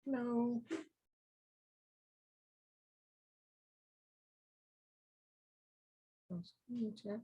No. Check.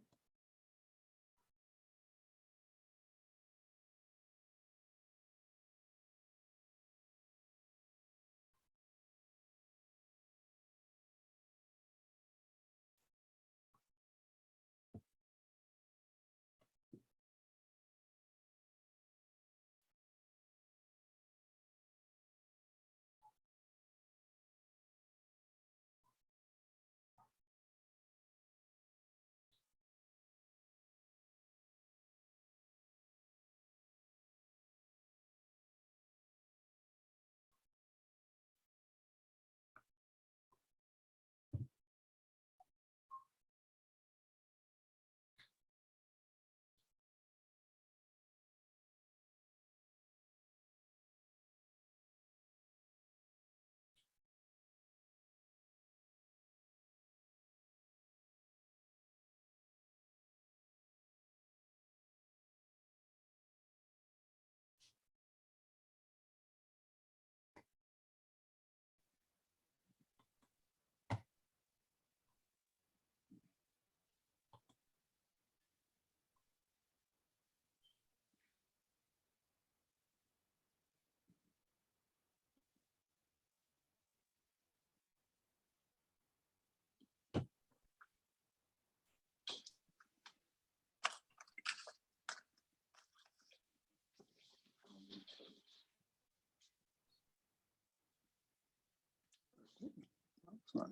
That's nice.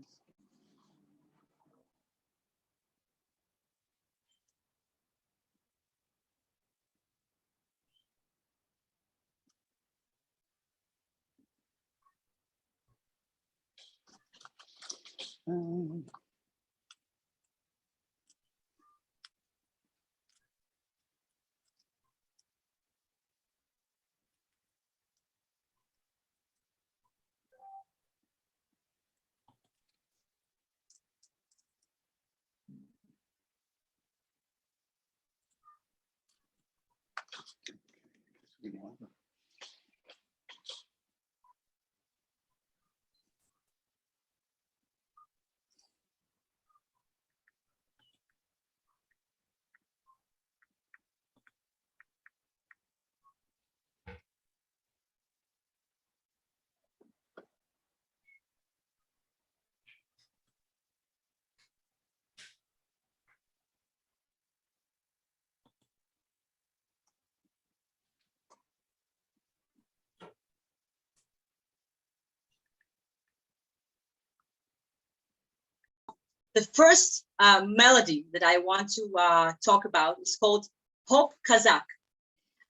The first melody that I want to talk about is called Pop Kazakh.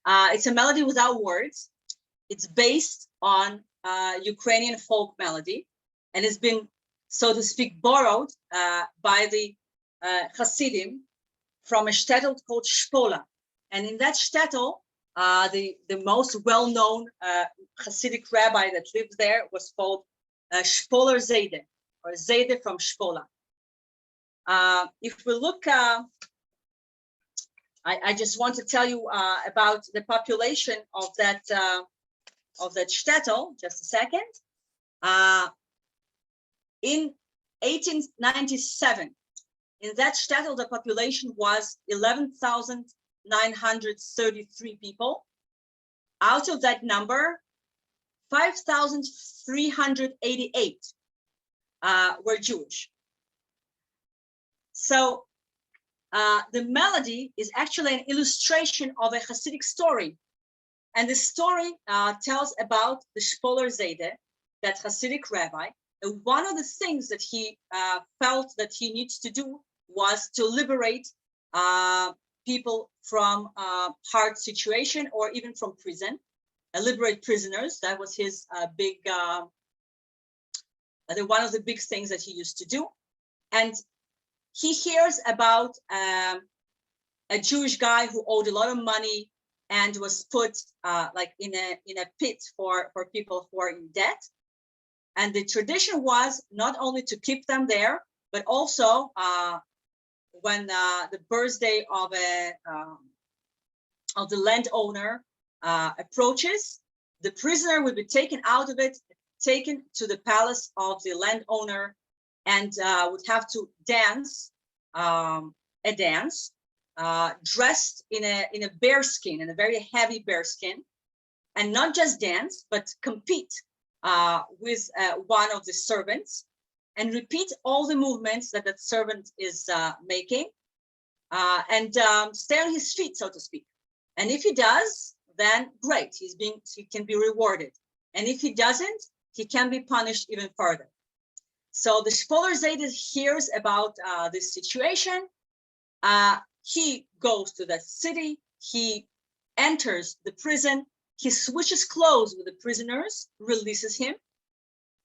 It's a melody without words. It's based on Ukrainian folk melody, and it's been, so to speak, borrowed by the Hasidim from a shtetl called Shpola. And in that shtetl, the most well-known Hasidic rabbi that lived there was called Shpoler Zayde, or Zayde from Shpola. If we look, I just want to tell you about the population of that shtetl. Just a second. In 1897, in that shtetl, the population was 11,933 people. Out of that number, 5,388 were Jewish. So the melody is actually an illustration of a Hasidic story. And the story tells about the Shpoler Zayde, that Hasidic rabbi. And one of the things that he felt that he needs to do was to liberate people from hard situation or even from prison, liberate prisoners. That was his one of the big things that he used to do. And he hears about a Jewish guy who owed a lot of money and was put like in a pit for people who are in debt. And the tradition was not only to keep them there, but also when the birthday of the landowner approaches, the prisoner would be taken out of it, taken to the palace of the landowner and would have to dance a dance dressed in a bear skin, in a very heavy bear skin, and not just dance, but compete with one of the servants and repeat all the movements that that servant is making and stay on his feet, so to speak. And if he does, then great, he can be rewarded. And if he doesn't, he can be punished even further. So the Spoiler Zayde hears about this situation. He goes to that city, he enters the prison, he switches clothes with the prisoners, releases him,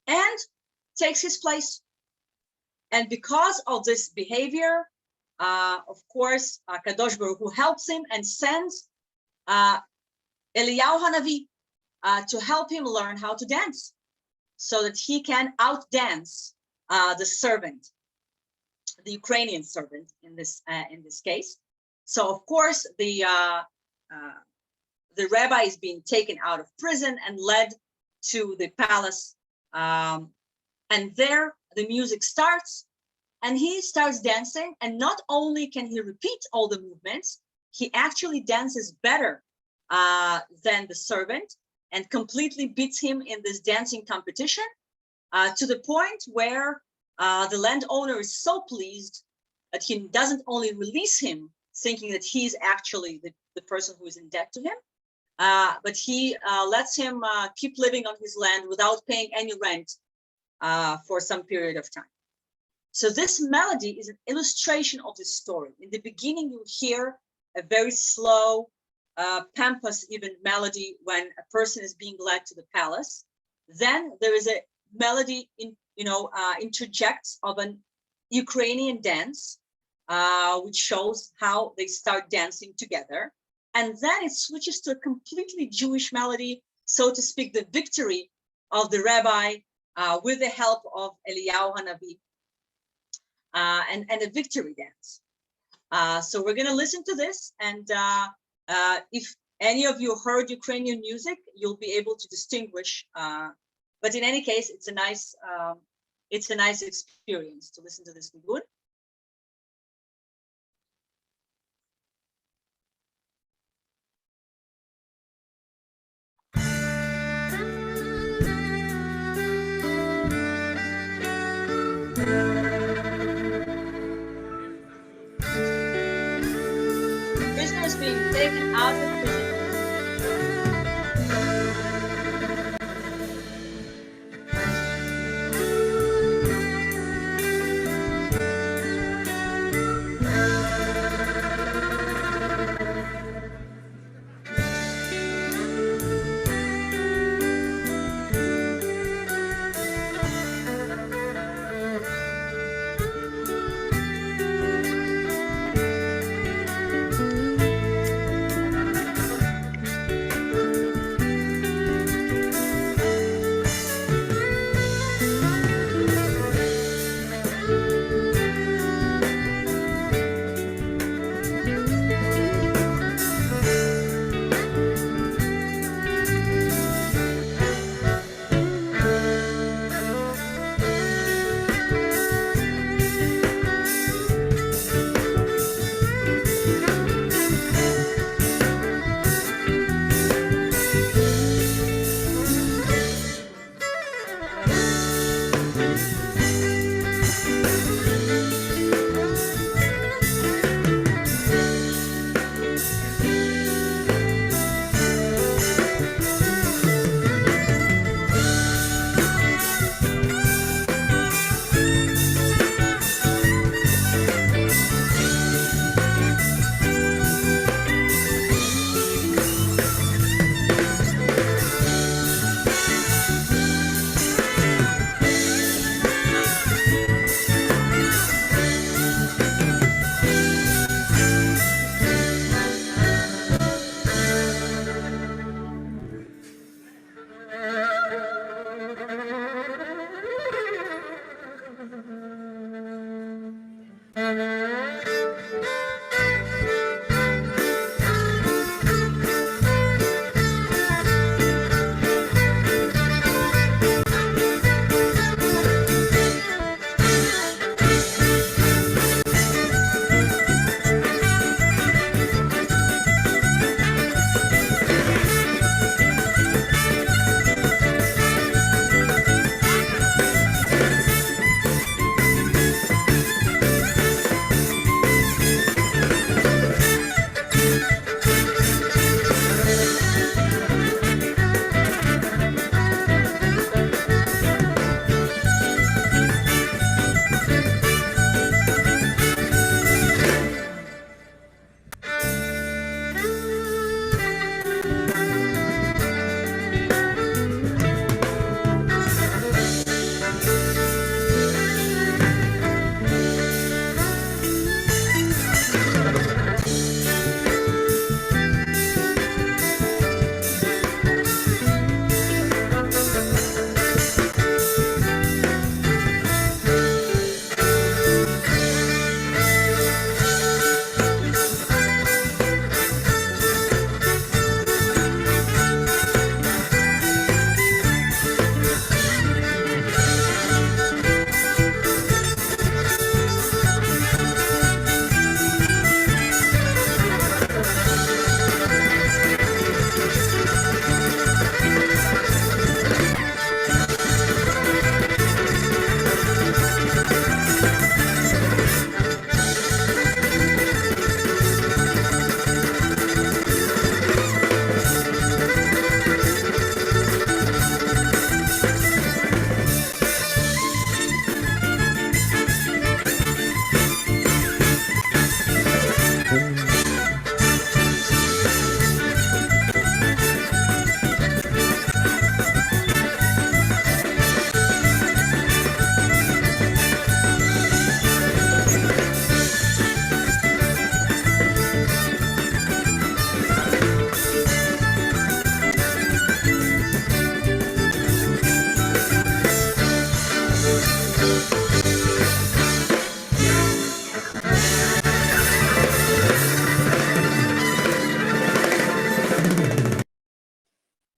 and takes his place. And because of this behavior, of course, Kadosh Baruch Hu helps him and sends Eliyahu Hanavi to help him learn how to dance, so that he can outdance the servant, the Ukrainian servant in this case. So of course the rabbi is being taken out of prison and led to the palace, and there the music starts, and he starts dancing. And not only can he repeat all the movements, he actually dances better than the servant and completely beats him in this dancing competition, to the point where the landowner is so pleased that he doesn't only release him, thinking that he's actually the person who is in debt to him, but he lets him keep living on his land without paying any rent for some period of time. So this melody is an illustration of this story. In the beginning, you hear a very slow, pampas even melody when a person is being led to the palace. Then there is a melody interjects of an Ukrainian dance, which shows how they start dancing together. And then it switches to a completely Jewish melody, so to speak, the victory of the rabbi with the help of Eliyahu Hanavi, and a victory dance. So we're going to listen to this, and if any of you heard Ukrainian music, you'll be able to distinguish. But in any case, it's a nice experience to listen to this nigun. Prisoners being taken out of prison.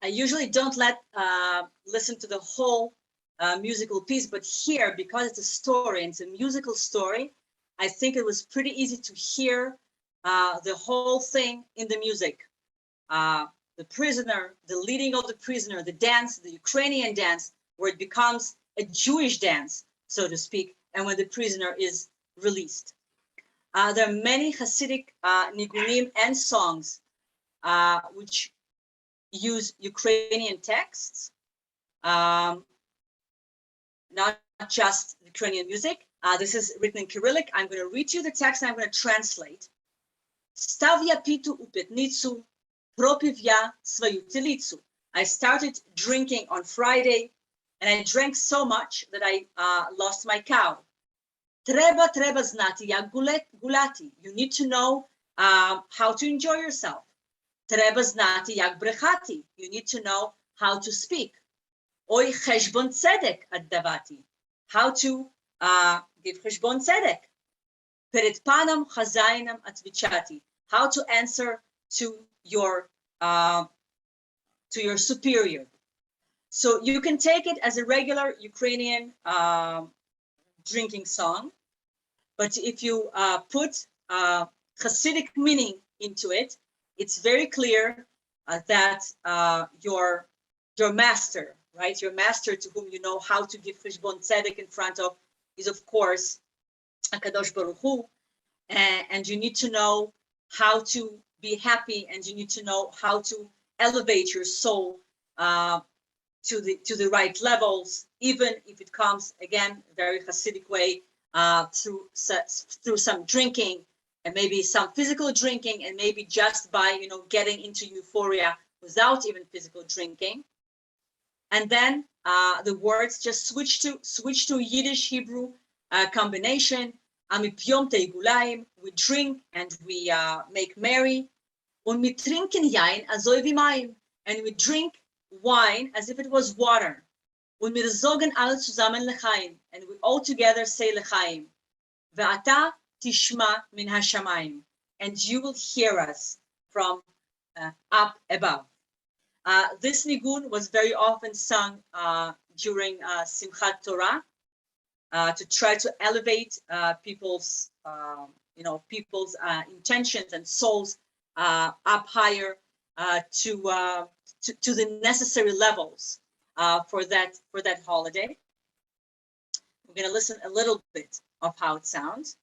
usually don't listen to the whole musical piece, but here, because it's a story and it's a musical story, I think it was pretty easy to hear the whole thing in the music. The prisoner, the leading of the prisoner, the dance, the Ukrainian dance, where it becomes a Jewish dance, so to speak, and when the prisoner is released. There are many Hasidic nigunim and songs which use Ukrainian texts, not just Ukrainian music. This is written in Cyrillic. I'm going to read you the text and I'm going to translate. Stavya pitu upetnitsu, propivya svoyu telitsu. I started drinking on Friday, and I drank so much that I lost my cow. Treba znati jak gulati. You need to know how to enjoy yourself. Treba znati jak brechati. You need to know how to speak. Oy cheshbon tzedek addavati. How to give cheshbon tzedek. Pered panam chazainam atvichati. How to answer to your superior. So you can take it as a regular Ukrainian drinking song, but if you put Hasidic meaning into it, it's very clear that your master, right? Your master to whom you know how to give cheshbon tzedek in front of is, of course, HaKadosh Baruch Hu, and you need to know how to be happy, and you need to know how to elevate your soul to the right levels, even if it comes, again, very Hasidic way, through some drinking, and maybe some physical drinking, and maybe just by getting into euphoria without even physical drinking. And then the words just switch to Yiddish Hebrew combination. We drink and we make merry. Und wir trinken Yain azoi wie Mayim. And we drink wine as if it was water. Und wir sagen alle zusammen lechaim. And we all together say lechaim. Ve'ata tishma min hashamayim. And you will hear us from up above. This nigun was very often sung during Simchat Torah to try to elevate people's intentions and souls up higher to the necessary levels for that holiday. We're going to listen a little bit of how it sounds.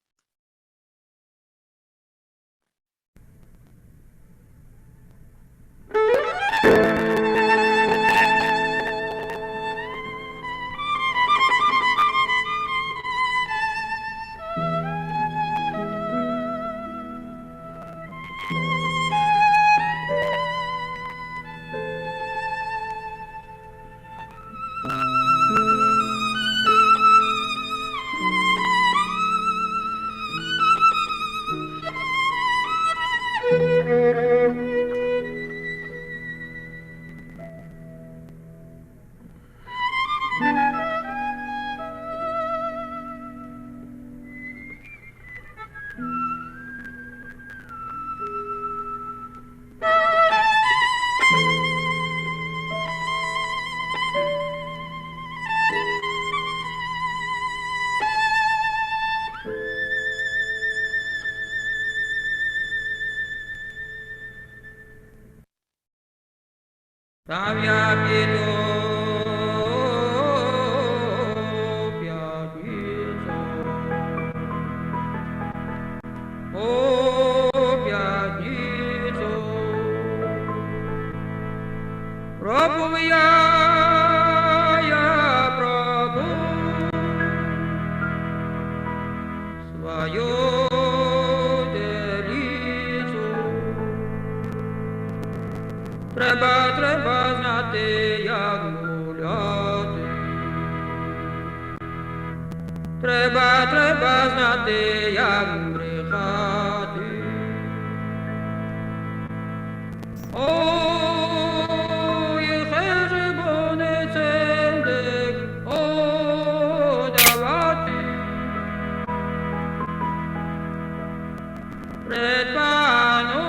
Red Pano,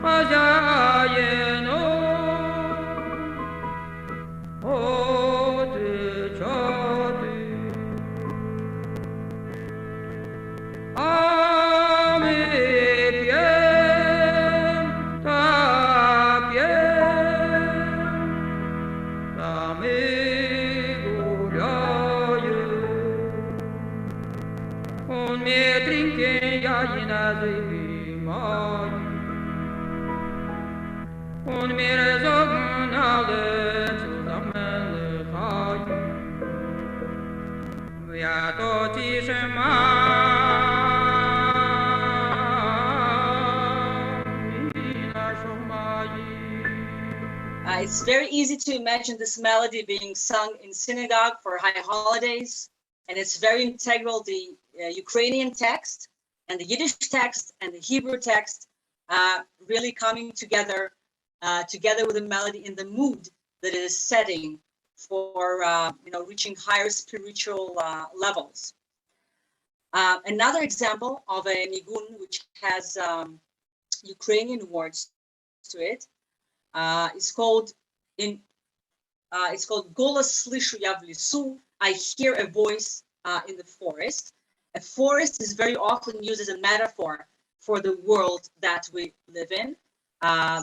Fajayeno. It's very easy to imagine this melody being sung in synagogue for high holidays, and it's very integral. The Ukrainian text and the Yiddish text and the Hebrew text really coming together, together with a melody in the mood that it is setting for reaching higher spiritual levels. Another example of a nigun which has Ukrainian words to it is called Golas Slishu Yavlisu. I hear a voice in the forest. A forest is very often used as a metaphor for the world that we live in.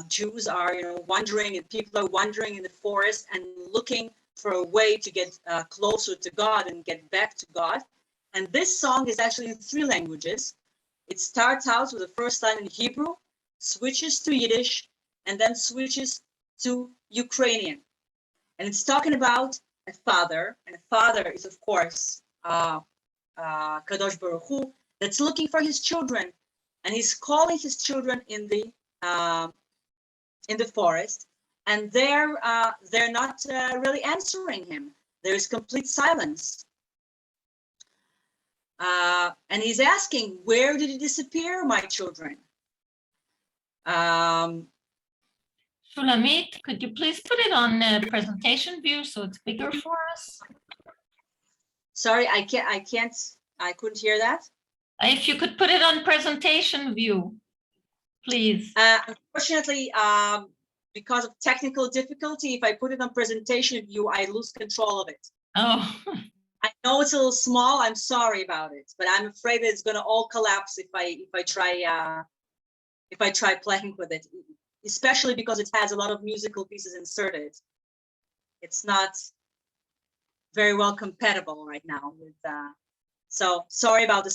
Jews are, wandering, and people are wandering in the forest and looking for a way to get closer to God and get back to God. And this song is actually in 3 languages. It starts out with the first line in Hebrew, switches to Yiddish, and then switches to Ukrainian. And it's talking about a father, and a father is, of course, Kadosh Baruch Hu, that's looking for his children, and he's calling his children in the forest, and they're not really answering him. There is complete silence, and he's asking, "Where did you disappear, my children?" Shulamit, could you please put it on presentation view so it's bigger for us? Sorry, I couldn't hear that. If you could put it on presentation view, please. Unfortunately, because of technical difficulty, if I put it on presentation view, I lose control of it. Oh. I know it's a little small. I'm sorry about it, but I'm afraid that it's going to all collapse if I try playing with it, especially because it has a lot of musical pieces inserted. It's not very well compatible right now with. So sorry about the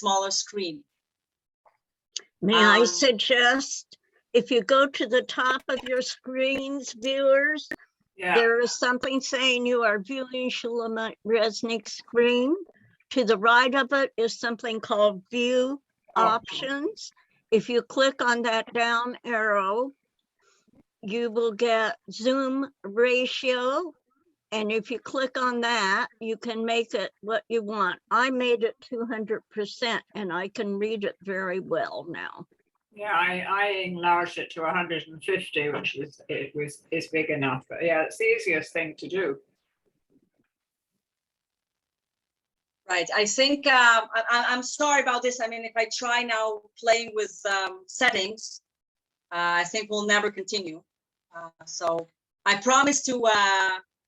smaller screen. May I suggest, if you go to the top of your screens, viewers, there is something saying you are viewing Shula Resnick's screen. To the right of it is something called View Options. If you click on that down arrow, you will get Zoom ratio. And if you click on that, you can make it what you want. I made it 200% and I can read it very well now. Yeah, I enlarged it to 150, which is big enough. But yeah, it's the easiest thing to do. Right. I think I'm sorry about this. I mean, if I try now playing with settings, I think we'll never continue. So I promise to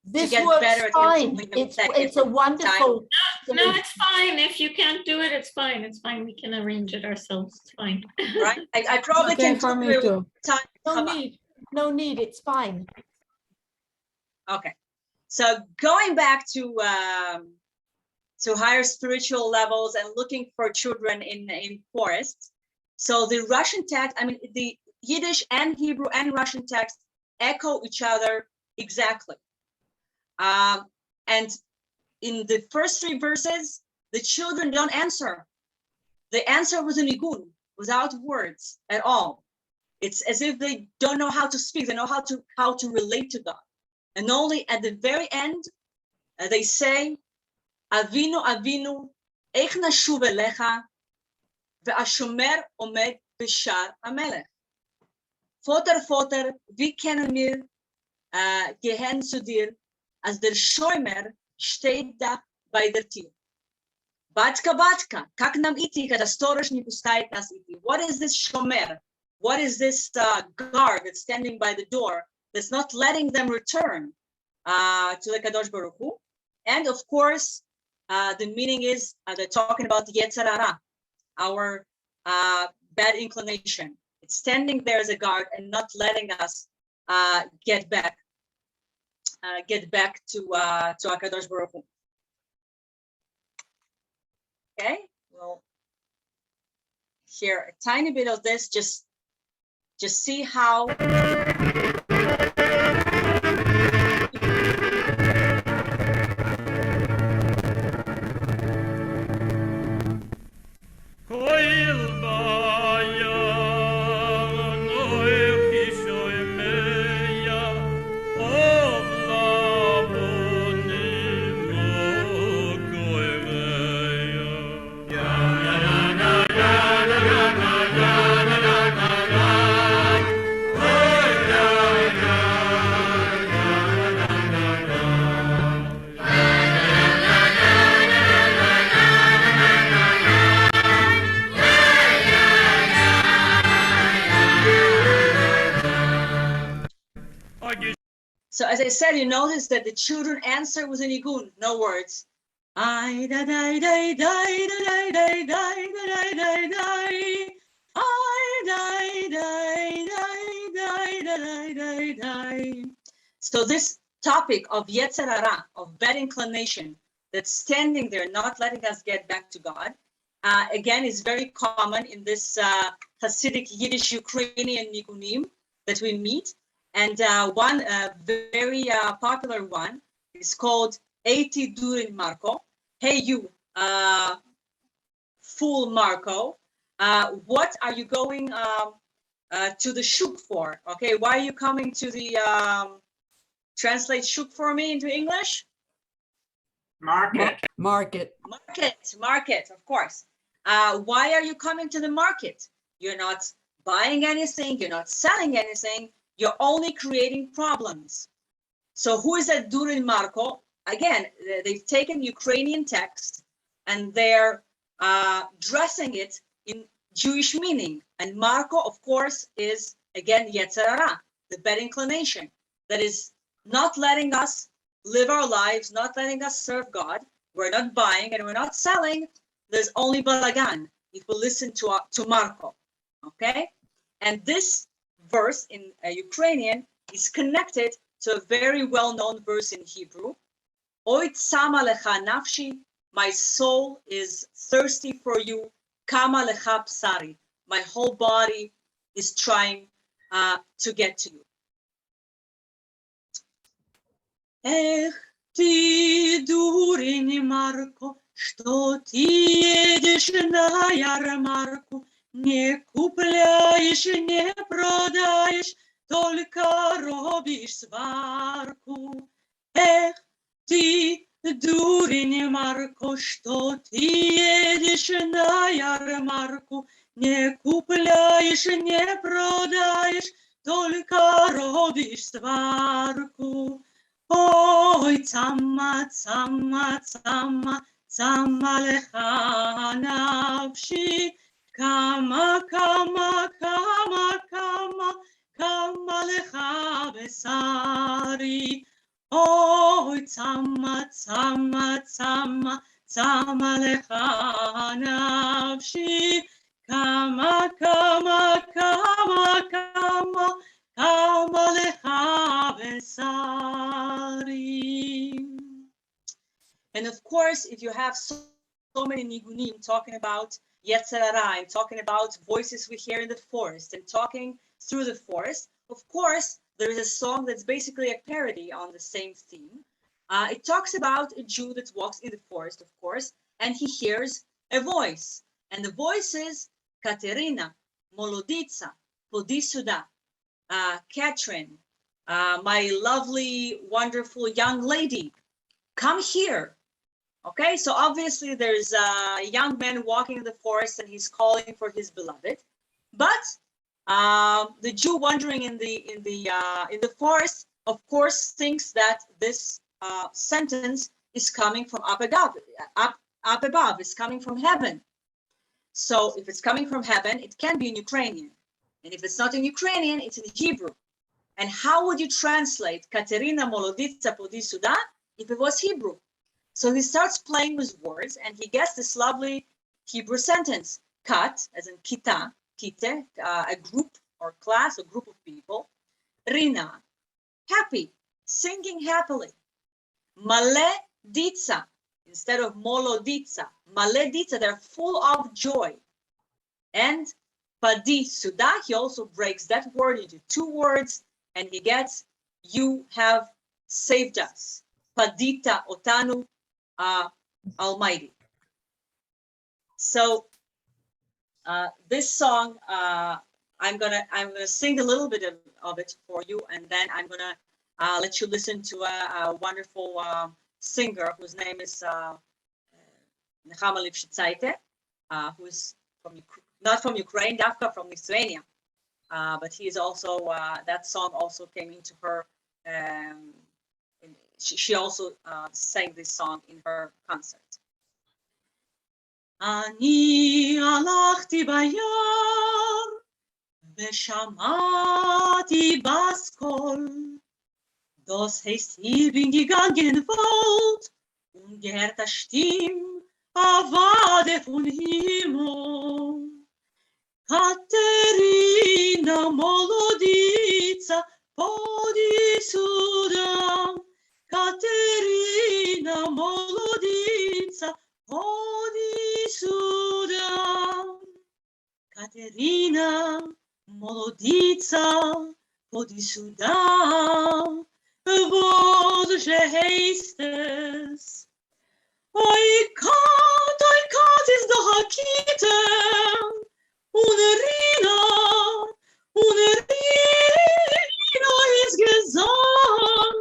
this get works better. Fine. It's a wonderful. No, it's fine. If you can't do it, it's fine. It's fine. We can arrange it ourselves. It's fine. Right. I probably Okay, can for me too. No need. It's fine. Okay. So going back to higher spiritual levels and looking for children in forests. So the Russian text, I mean, the Yiddish and Hebrew and Russian text echo each other exactly. And in the first 3 verses, the children don't answer. They answer with a nigun, without words at all. It's as if they don't know how to speak. They know how to relate to God. And only at the very end, they say, Avinu, Avinu, איך נשוב אליך, והשומר עומד בשער המלך. Vater, wie können wir gehen zu dir, als der Schäumer steht da bei der Tür. Batka, как нам идти, когда сторож не пускает нас идти? What is this shomer? What is this guard that's standing by the door that's not letting them return to the Kadosh Baruch Hu? And of course, the meaning is they're talking about the Yetzer Hara, our bad inclination. It's standing there as a guard and not letting us get back to HaKadosh Baruch Hu. Okay, well, hear a tiny bit of this. Just see how. So as I said, you notice that the children answer with a nigun, no words. I da da da da da da da da da da. I da da da da da. So this topic of Yetzer Hara, of bad inclination, that's standing there, not letting us get back to God, again, is very common in this Hasidic Yiddish Ukrainian nigunim that we meet. And one very popular one is called Eiti Durin Marco. Hey, you, fool Marco, what are you going to the shuk for? Okay, why are you coming to the, translate shuk for me into English? Market. Market. Market, of course. Why are you coming to the market? You're not buying anything, you're not selling anything, you're only creating problems. So who is that Durin Marco? Again, they've taken Ukrainian text and they're dressing it in Jewish meaning. And Marco, of course, is, again, Yetzer Hara, the bad inclination that is not letting us live our lives, not letting us serve God. We're not buying and we're not selling. There's only balagan if we listen to Marco, okay? And this verse in Ukrainian is connected to a very well-known verse in Hebrew. Oy tsama lecha nafshi, my soul is thirsty for you. Kama lecha psari, my whole body is trying to get to you. Эх, ты, дурень Марко, что ты едешь на ярмарку, не купляешь, не продаешь, только робишь сварку. Эх, ты, дурень Марко, что ты едешь на ярмарку, не купляешь, не продаешь, только робишь сварку. Ой, цама, цама, цама, цама леха навши, кама, кама, кама, кама, кама леха бесари. Ой, цама, цама, цама, цама леха навши, кама, кама, кама, кама, kama lecha besari. And of course, if you have so many nigunim talking about Yetzer Hara and talking about voices we hear in the forest and talking through the forest, of course, there is a song that's basically a parody on the same theme. It talks about a Jew that walks in the forest, of course, and he hears a voice. And the voice is Katerina, Moloditsa, Podisuda, Catherine, my lovely, wonderful young lady, come here. Okay, so obviously there's a young man walking in the forest and he's calling for his beloved. But the Jew wandering in the forest, of course, thinks that this sentence is coming from up above, it's coming from heaven. So if it's coming from heaven, it can be in Ukrainian. And if it's not in Ukrainian, it's in Hebrew. And how would you translate Katerina Moloditsa Podisuda if it was Hebrew? So he starts playing with words and he gets this lovely Hebrew sentence. Kat, as in kita, kite, a group or class, a group of people. Rina, happy, singing happily. Male ditsa, instead of moloditsa. Male ditsa, they're full of joy. And Padi Suda, he also breaks that word into 2 words, and he gets, you have saved us. Padita Otanu, Almighty. So this song, I'm gonna sing a little bit of it for you, and then I'm gonna let you listen to a wonderful singer whose name is Nechama Lipshitzaite, who is not from Ukraine, Dafka from Lithuania, but he is also, that song also came into her, she also sang this song in her concert. Ani alachti bayar ושמעתי baskol. Das heißt, ich bin gegangen in den Wald und gehört das Stimm, Avade von Himmel. Katerina Molodica, podi sюда. Katerina Molodica, podi sюда. Katerina Molodica, podi sюда. Wat heist es? Oi kat is doch a kitten. Rina is Gesang.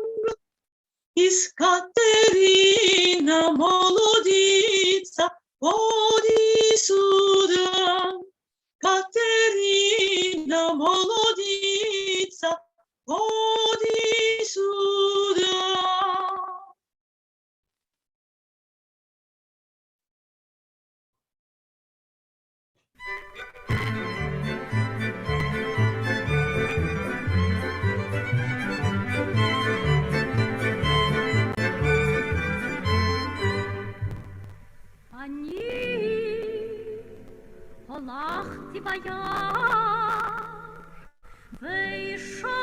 Is Katerina Molodica, podi sюда. Katerina Molodica, podi sюда. הלכתי ביער ושמעתי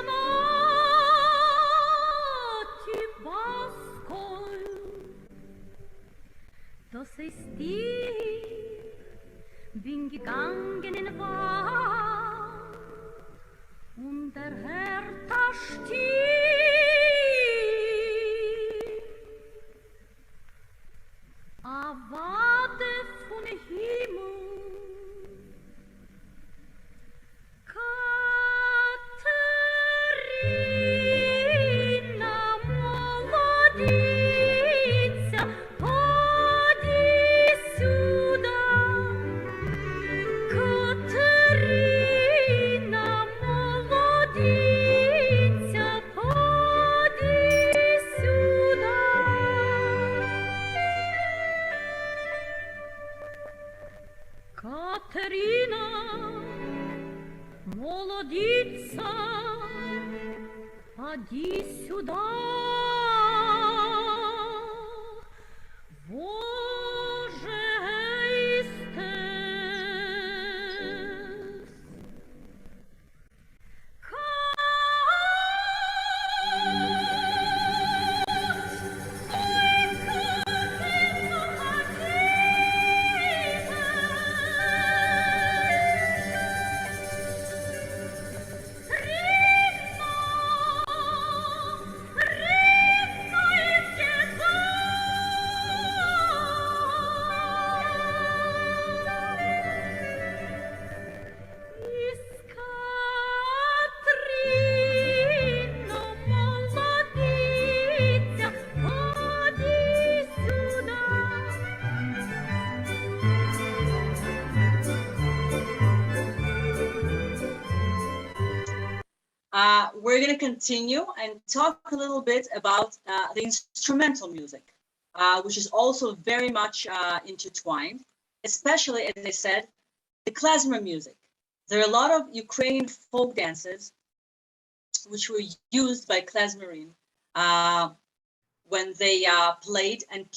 בסקול. Das ist ich, bin gegangen in den Wald und der Herr stieg. Avade von Himmel. Katerina Molodica, podi sюда. Katerina Molodica, podi sюда. Katerina Молодица, поди сюда. Боже, We're going to continue and talk a little bit about the instrumental music, which is also very much intertwined, especially, as I said, the klezmer music. There are a lot of Ukrainian folk dances which were used by klezmerim when they played. And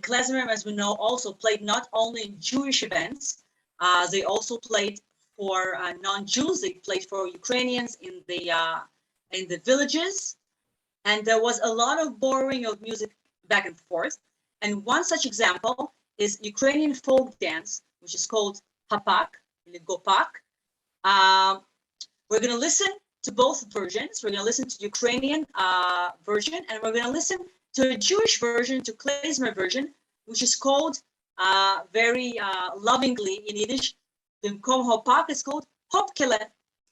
klezmerim, as we know, also played not only in Jewish events, they also played for non-Jews. They played for Ukrainians in the villages, and there was a lot of borrowing of music back and forth. And one such example is Ukrainian folk dance, which is called hapak, Gopak. We're going to listen to both versions. We're going to listen to Ukrainian version, and we're going to listen to a Jewish version, to klezmer version, which is called very lovingly in Yiddish, Bimkom Hopak, is called Hopkele.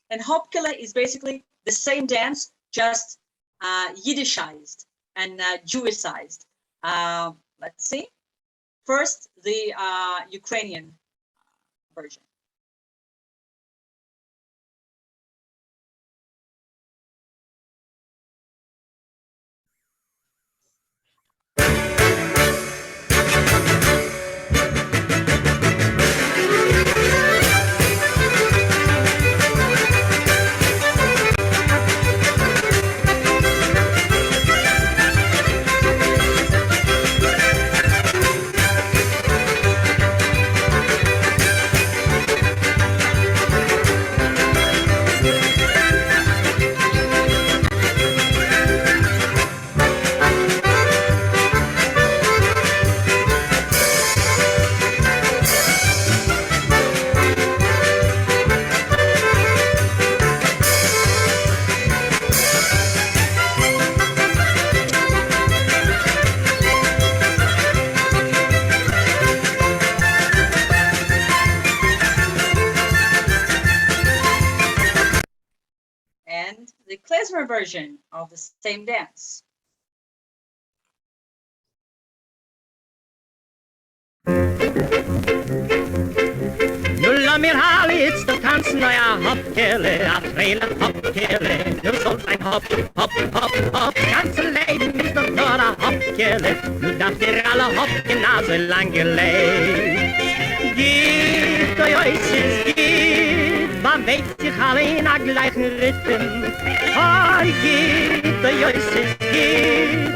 And Hopkele is basically the same dance, just Yiddishized and Jewishized. Let's see. First, the Ukrainian version. And the klezmer version of the same dance. Nulla mir Halitz, du tanzen neuer Hopkele, a freile Hopkele. Du sollst ein Hop, Hop, Hop, Hop. Ganze Leben ist doch nur a Hopkele. Du darfst dir alle Hopken so lang gelebt. Geht, oi, oi, es geht, man bewegt sich alle in a gleichen Rhythm. Oi, geht, oi, oi, es geht.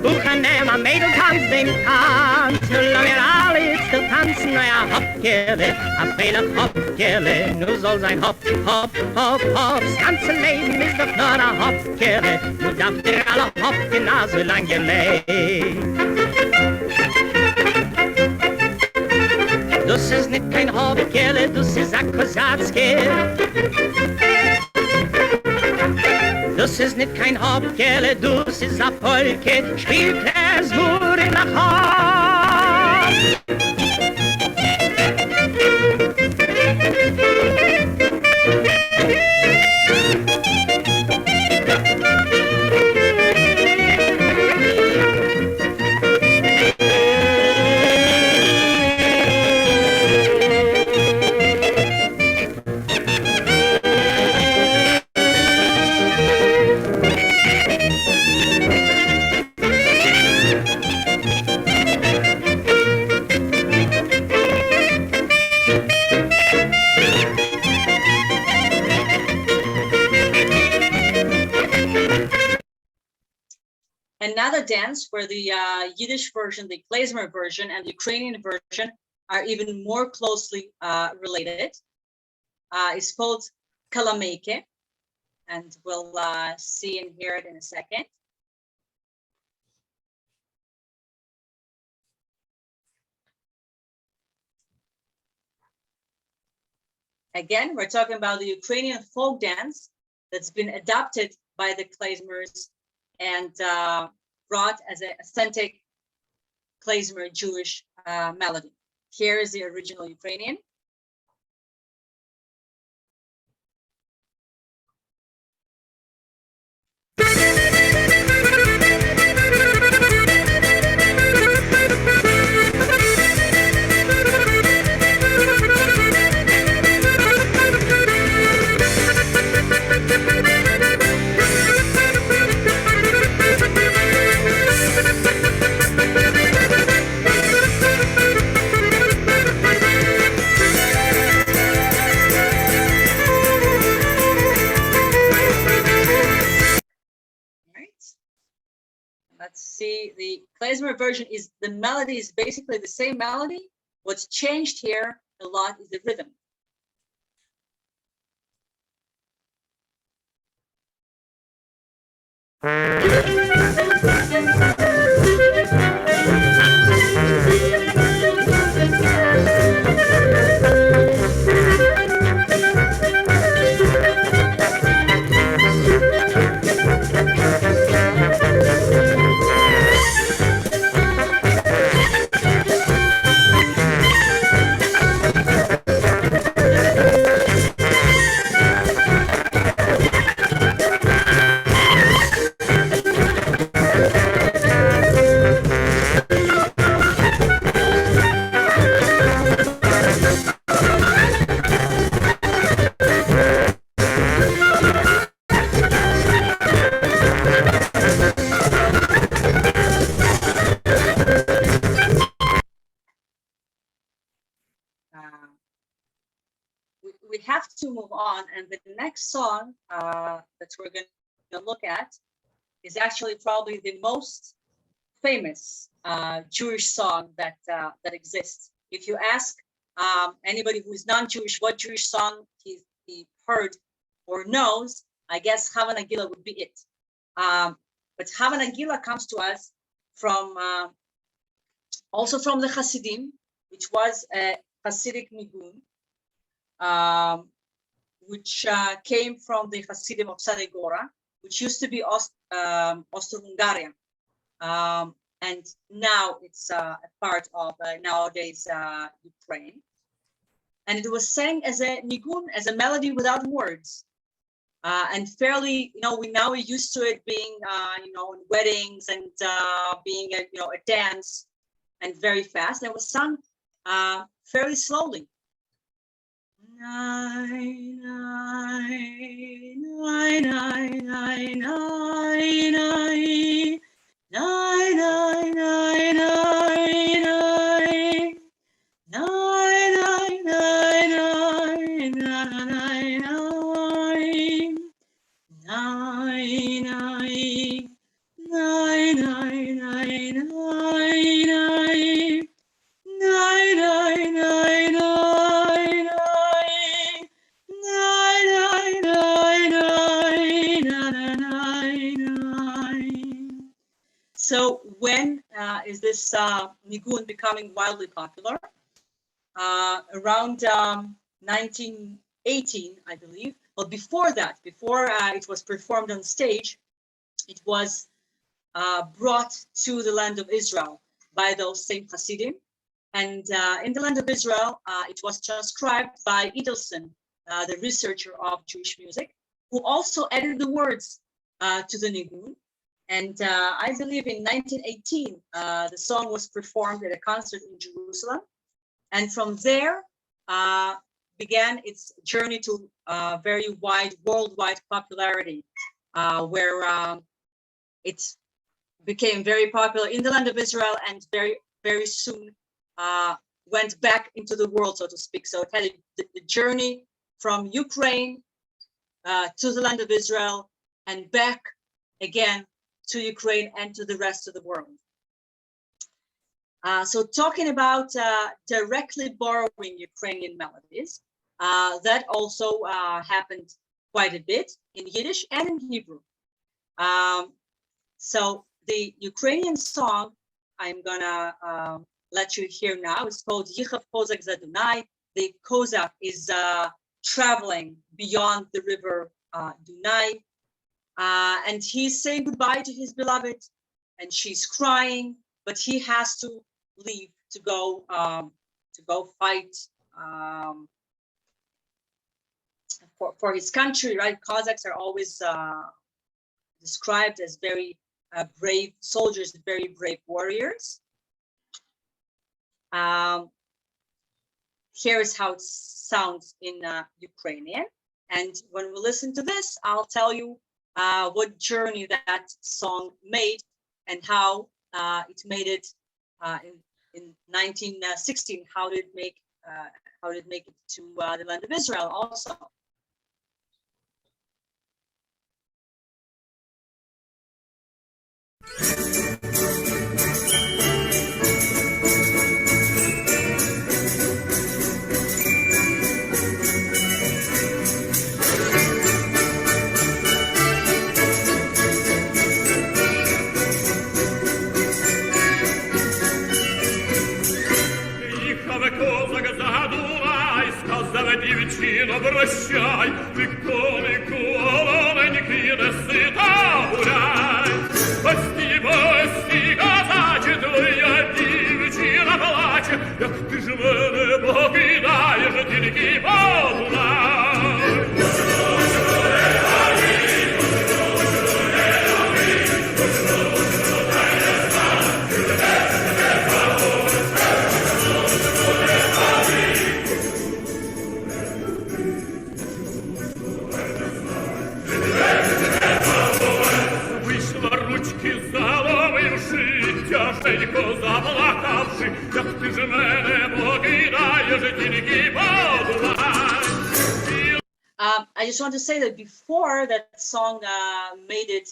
Buchen dem am Mädel tanzt den Tanz. Nulla mir Halitz, du tanzen neuer Hopkele, a freile Hopkele. Nu soll sein Hop, Hop, Hop, Hop. Das ganze Leben ist doch nur a Hopkele. Du darfst dir alle Hopken so lang gelebt. Das ist nicht kein Hopkele, das ist a Kosatzke. Das ist nicht kein Hopkele, das ist a Polke. Spielt es nur in a Hop. Another dance where the Yiddish version, the klezmer version, and the Ukrainian version are even more closely related is called Kalameke, and we'll see and hear it in a second. Again, we're talking about the Ukrainian folk dance that's been adopted by the klezmers and brought as an authentic klezmer Jewish melody. Here is the original Ukrainian. Let's see, the klezmer version is, the melody is basically the same melody. What's changed here a lot is the rhythm. we have to move on, and the next song that we're going to look at is actually probably the most famous Jewish song that exists. If you ask anybody who is non-Jewish what Jewish song he heard or knows, I guess Hava Nagila would be it. But Hava Nagila comes to us from also from the Hasidim, which was a Hasidic nigun, which came from the Hasidim of Saragora, which used to be Austro-Hungarian. And now it's a part of nowadays Ukraine. And it was sang as a nigun, as a melody without words. And fairly, we're used to it being, in weddings and being a dance and very fast. And it was sung fairly slowly. Nine, nine, nine, nine, nine, nine, nine. Nine, nine, nine, nine, nine. Nine, nine, nine, nine, nine, nine. Nine, nine, nine, nine, nine, nine. Nine, nine, nine, nine, nine. Nine, nine, nine, nine, nine, nine. So when is this nigun becoming wildly popular? Around 1918, I believe. Well, before that, before it was performed on stage, it was brought to the land of Israel by those same Hasidim. And in the land of Israel, it was transcribed by Edelson, the researcher of Jewish music, who also added the words to the nigun. And I believe in 1918, the song was performed at a concert in Jerusalem. And from there began its journey to very worldwide popularity, where it became very popular in the land of Israel and very, very soon went back into the world, so to speak. So it had the journey from Ukraine to the land of Israel and back again to Ukraine and to the rest of the world. So talking about directly borrowing Ukrainian melodies, that also happened quite a bit in Yiddish and in Hebrew. So the Ukrainian song I'm gonna let you hear now is called Yichav Kozak Zadunai. The Kozak is traveling beyond the river Dunai. And he's saying goodbye to his beloved, and she's crying, but he has to leave to go fight for his country, right? Cossacks are always described as very brave soldiers, very brave warriors. Here's how it sounds in Ukrainian. And when we listen to this, I'll tell you what journey that song made and how it made it in 1916. How did it make it to the land of Israel also? Дівчино, прощай, віконику, олоненьки, неси та гуляй. Пості, козаче, твоя дівчина плаче, як ти ж мене покидаєш, тільки погуляй. Тяженько заплакавши, як ти ж мене покидаєш, тільки подумай. I just want to say that before that song made it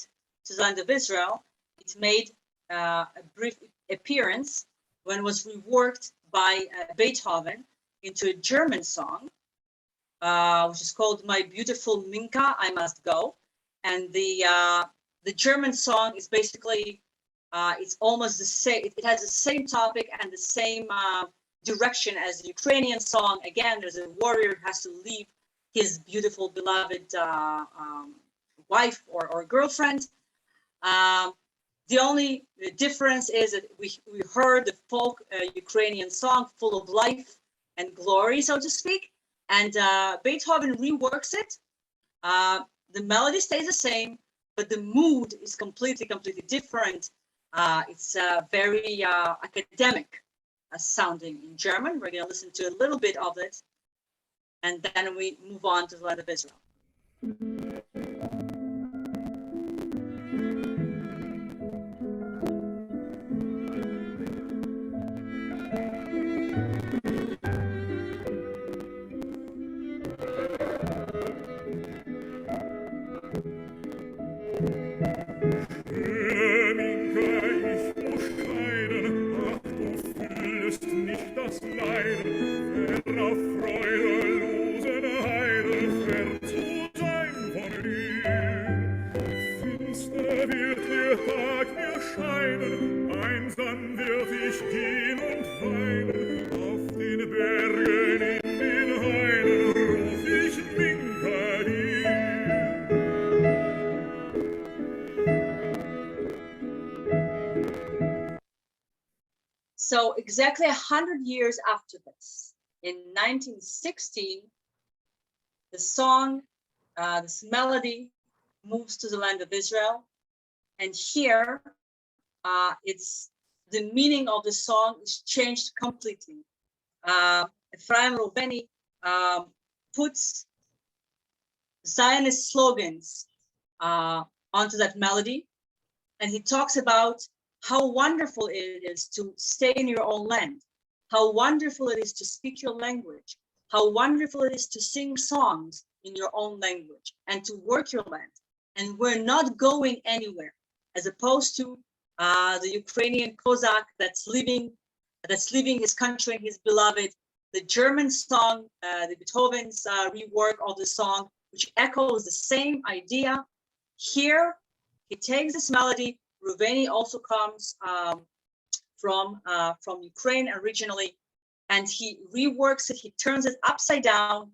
to the land of Israel, it made a brief appearance when it was reworked by Beethoven into a German song, which is called "My Beautiful Minka, I Must Go." And the German song is basically, it's almost the same. It has the same topic and the same direction as the Ukrainian song. Again, there's a warrior who has to leave his beautiful, beloved wife or girlfriend. The only difference is that we heard the folk Ukrainian song full of life and glory, so to speak, and Beethoven reworks it. The melody stays the same, but the mood is completely different. It's very academic sounding in German. We're going to listen to a little bit of it, and then we move on to the land of Israel. So exactly 100 years after this, in 1916, the song, this melody moves to the land of Israel. And here, it's the meaning of the song is changed completely. Ephraim Reuveni puts Zionist slogans onto that melody, and he talks about how wonderful it is to stay in your own land, how wonderful it is to speak your language, how wonderful it is to sing songs in your own language and to work your land. And we're not going anywhere, as opposed to the Ukrainian Cossack that's leaving his country and his beloved. The German song, the Beethoven's rework of the song, which echoes the same idea. Here, he takes this melody. Reuveni also comes from Ukraine originally, and he reworks it. He turns it upside down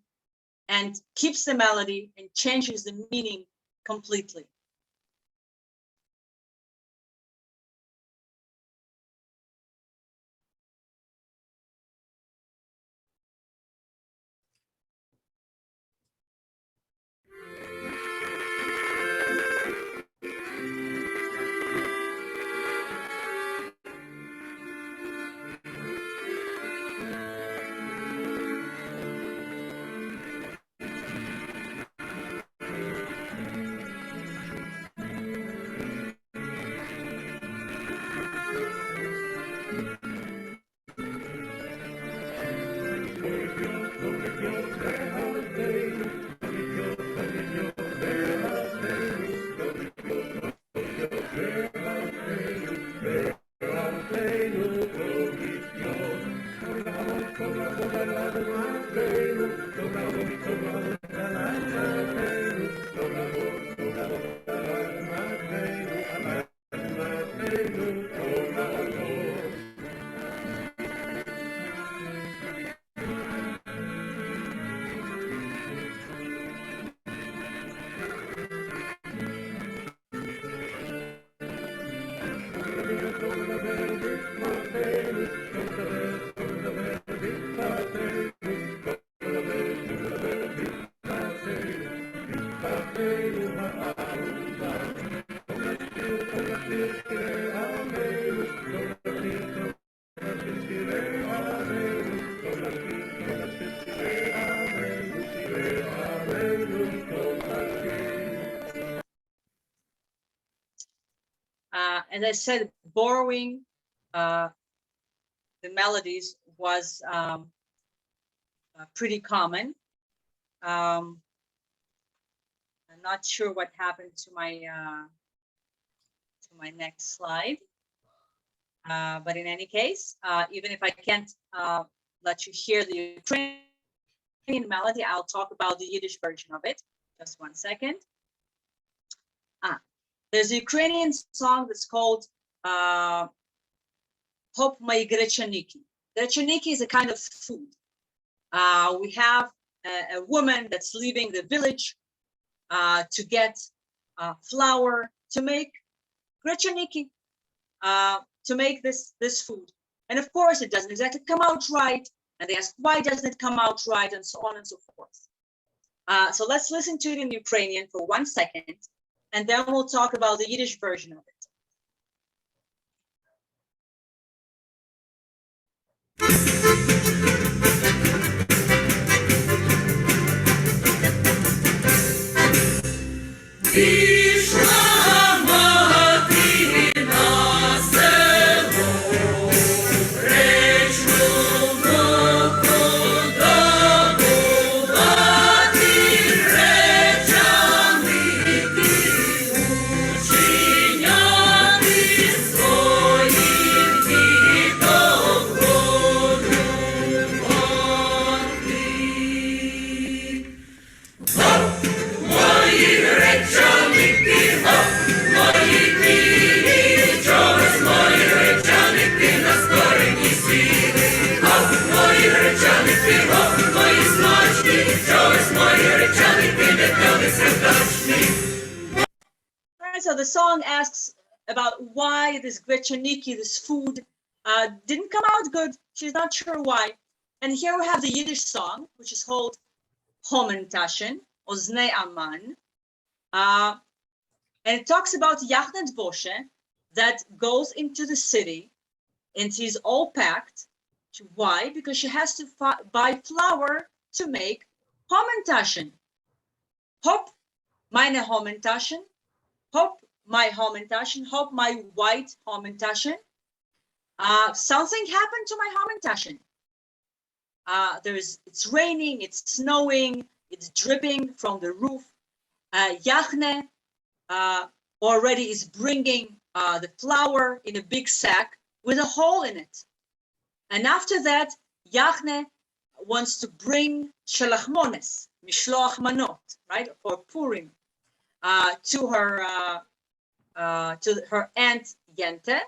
and keeps the melody and changes the meaning completely. As I said, borrowing the melodies was pretty common. I'm not sure what happened to my next slide. But in any case, even if I can't let you hear the Ukrainian melody, I'll talk about the Yiddish version of it. Just 1 second. There's a Ukrainian song that's called Hop My Grechaniki. Grechaniki is a kind of food. We have a woman that's leaving the village to get flour to make Grechaniki, to make this food. And of course, it doesn't exactly come out right. And they ask, why doesn't it come out right? And so on and so forth. So let's listen to it in Ukrainian for 1 second. And then we'll talk about the Yiddish version of it. So the song asks about why this grechaniki, this food, didn't come out good. She's not sure why. And here we have the Yiddish song, which is called Homentashen, Oznei Aman. And it talks about Yachnet Boshe that goes into the city and she's all packed. Why? Because she has to buy flour to make Homentashen. Hop meine Homentashen. Hop my Homentashen, hop my white Homentashen. Something happened to my Homentashen. It's raining, it's snowing, it's dripping from the roof. Yachne already is bringing the flour in a big sack with a hole in it. And after that, Yachne wants to bring shelachmones, mishloach manot, right, for Purim. To her aunt Yente,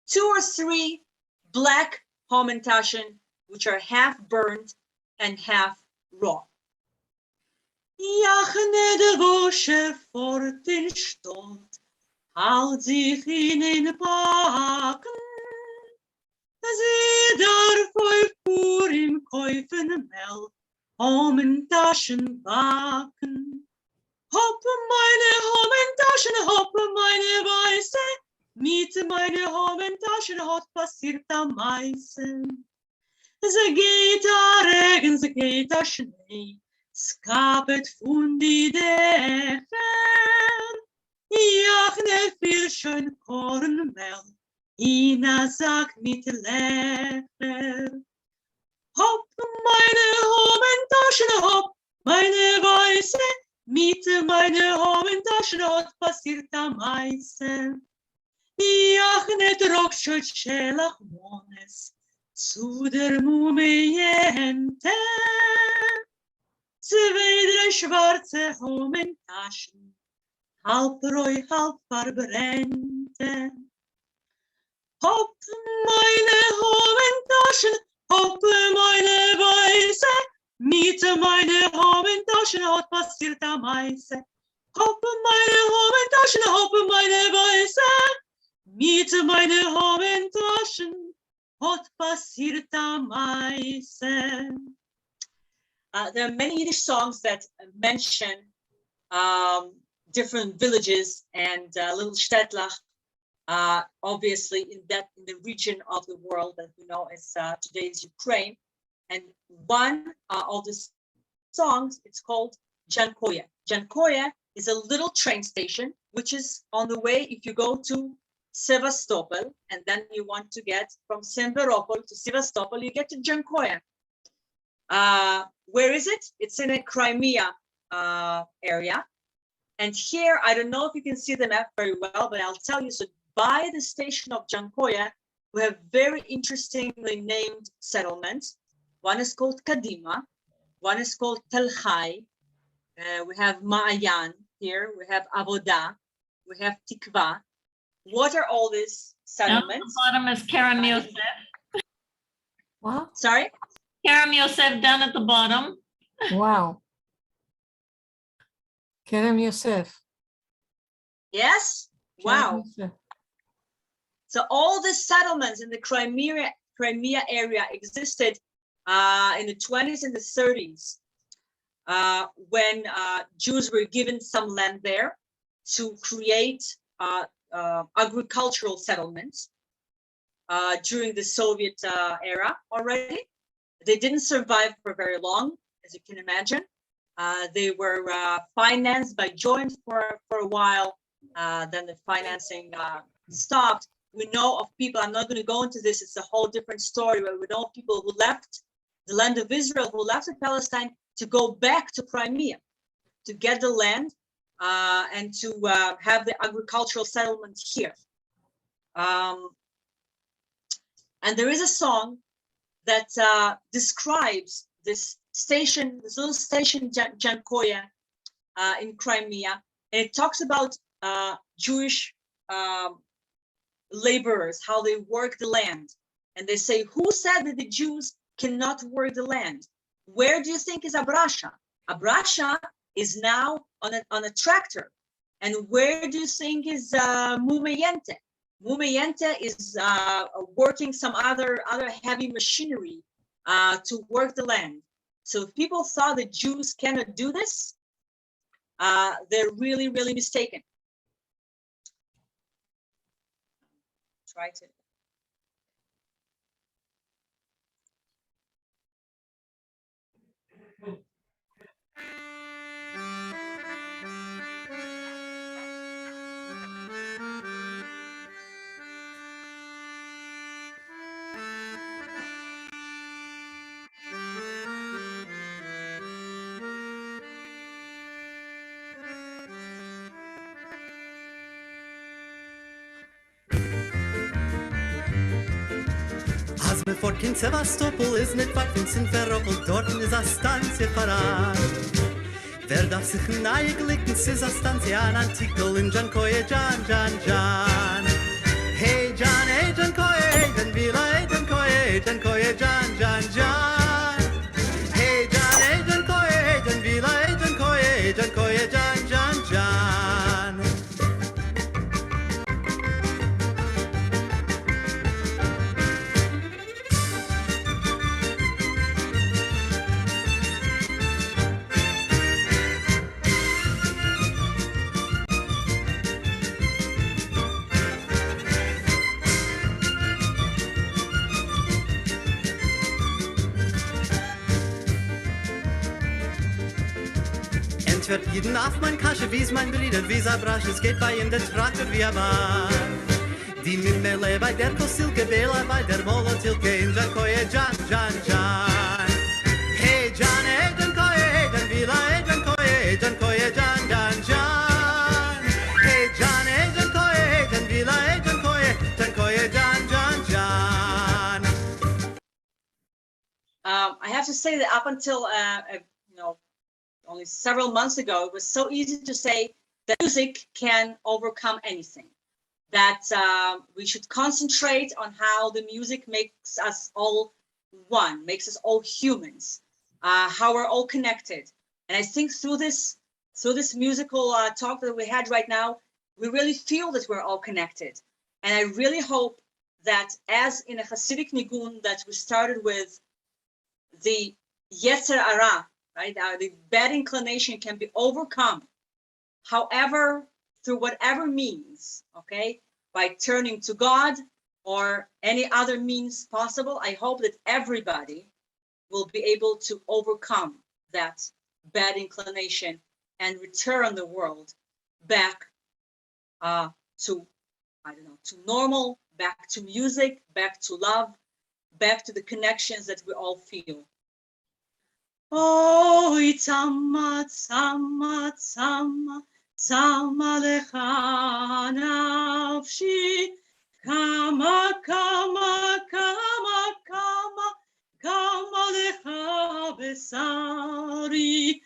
2 or 3 black Homentashen, which are half burnt and half raw. Yachne de Boshe fort in Stott, halt sich in den Backen, sie darf auf Purim kaufen Mel, Homentashen backen. Hop meine Homentashen, hop meine Weiße, mit meine Homentashen hat passiert am meisten. Sie geht a Regen, sie geht a Schnee, skapet von die Dächer. Jachne viel schön Kornmehl, in a Sack mit Lecher. Hop meine Homentashen, hop meine Weiße, mit meine Homentashen hat passiert am meisten. Jachne trok schuld Shelachmones zu der Mumejente. 2, 3 schwarze Homentashen, halb roi, halb verbrennte. Hop meine Homentashen, hop meine Weiße, mit meine Homentashen hat passiert am meisten. Hop meine Homentashen, hop meine Weiße, mit meine Homentashen hat passiert am meisten. There are many Yiddish songs that mention different villages and little shtetl, obviously in the region of the world that we know as today's Ukraine. And one of the songs, it's called Jankoye. Jankoye is a little train station, which is on the way if you go to Sevastopol, and then you want to get from Simferopol to Sevastopol, you get to Jankoye. Where is it? It's in a Crimea area. And here, I don't know if you can see the map very well, but I'll tell you, so by the station of Jankoya, we have very interestingly named settlements. One is called Kadima, one is called Tel Chai, we have Ma'ayan here, we have Avodah, we have Tikva. What are all these Down at the settlements? bottom is Kerem Yosef. What? Sorry? Kerem Yosef down at the bottom. Wow. Kerem Yosef. Yes? Kerem Wow. Yosef. So all the settlements in the Crimea area existed in the 20s and the 30s when Jews were given some land there to create agricultural settlements during the Soviet era already. They didn't survive for very long, as you can imagine. They were financed by joint for a while. Then the financing stopped. We know of people, I'm not going to go into this, it's a whole different story, but we know of people who left the land of Israel, who left Palestine to go back to Crimea, to get the land and to have the agricultural settlement here. And there is a song that describes this station, this little station, Jankoya, in Crimea, and it talks about Jewish laborers, how they work the land. And they say, who said that the Jews cannot work the land? Where do you think is Abrasha? Abrasha is now on a tractor. And where do you think is Mumeyente? Mumeyente is working some other heavy machinery to work the land. So if people thought that Jews cannot do this, they're really, really mistaken. Try to. As me fort in Sevastopol is net weit in Simferopol, dorten is a stanzie parat. Wer darf sich nahe glicken, sis a stanzie an Antikel in Jankoye, Jan. Hey Jankoye, hey Jan Vila, hey Jankoye, Jan. Hey Jankoye, hey Jan Vila, hey Jankoye, Jan. Wird jeden auf mein Kasche, wie's mein Bruder, wie's Abrasch, es geht bei ihm der Traktor wie er war. Die Mimmele bei der Kossilke, Bela bei der Molotilke, in Jankoye, Jan. Hey Jankoye, hey Jan Vila, hey Jankoye, Jan. Hey Jankoye, hey Jan Vila, hey Jankoye, Jan. I have to say that up until only several months ago, it was so easy to say that music can overcome anything, that we should concentrate on how the music makes us all one, makes us all humans, how we're all connected. And I think through this musical talk that we had right now, we really feel that we're all connected. And I really hope that as in a Hasidic Nigun that we started with, the Yetzer Hara, right? The bad inclination can be overcome, however, through whatever means, okay? By turning to God or any other means possible. I hope that everybody will be able to overcome that bad inclination and return the world back to normal, back to music, back to love, back to the connections that we all feel. Oh, tzama, tzama, tzama, Tzama lecha nafshi, kama, kama, kama, kama, kama lecha besari.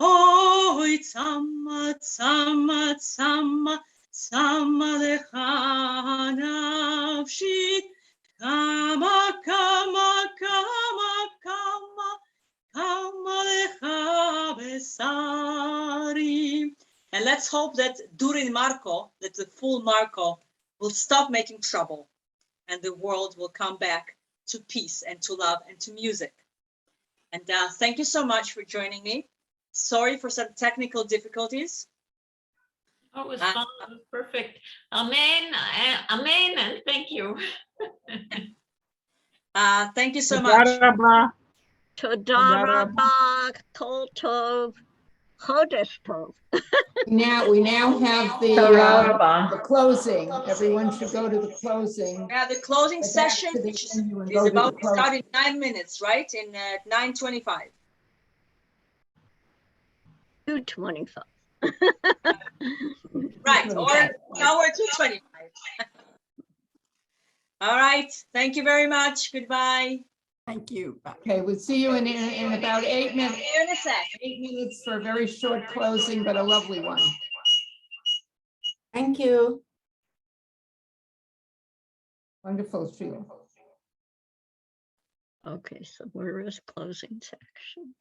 Oy, tzama, tzama, tzama, tzama lecha nafshi, kama, kama, kama, kama, kama lecha besari. And let's hope that during Marco, that the full Marco will stop making trouble and the world will come back to peace and to love and to music. And thank you so much for joining me. Sorry for some technical difficulties. Oh, it was fun. It was perfect. Amen. Amen. And thank you. Thank you so much. Toda rabah, kol tov, chodesh tov. We now have the closing. Everyone should go to the closing. Yeah, the closing Go back session to the is venue and go to the about to closing. start in 9 minutes, right? In 9:25. 2:25. Right, or now we're 2:25. All right, thank you very much. Goodbye. Thank you. Okay, we'll see you in about 8 minutes. See you in a sec. 8 minutes for a very short closing, but a lovely one. Thank you. Wonderful, Sheila. Okay, so where is closing section?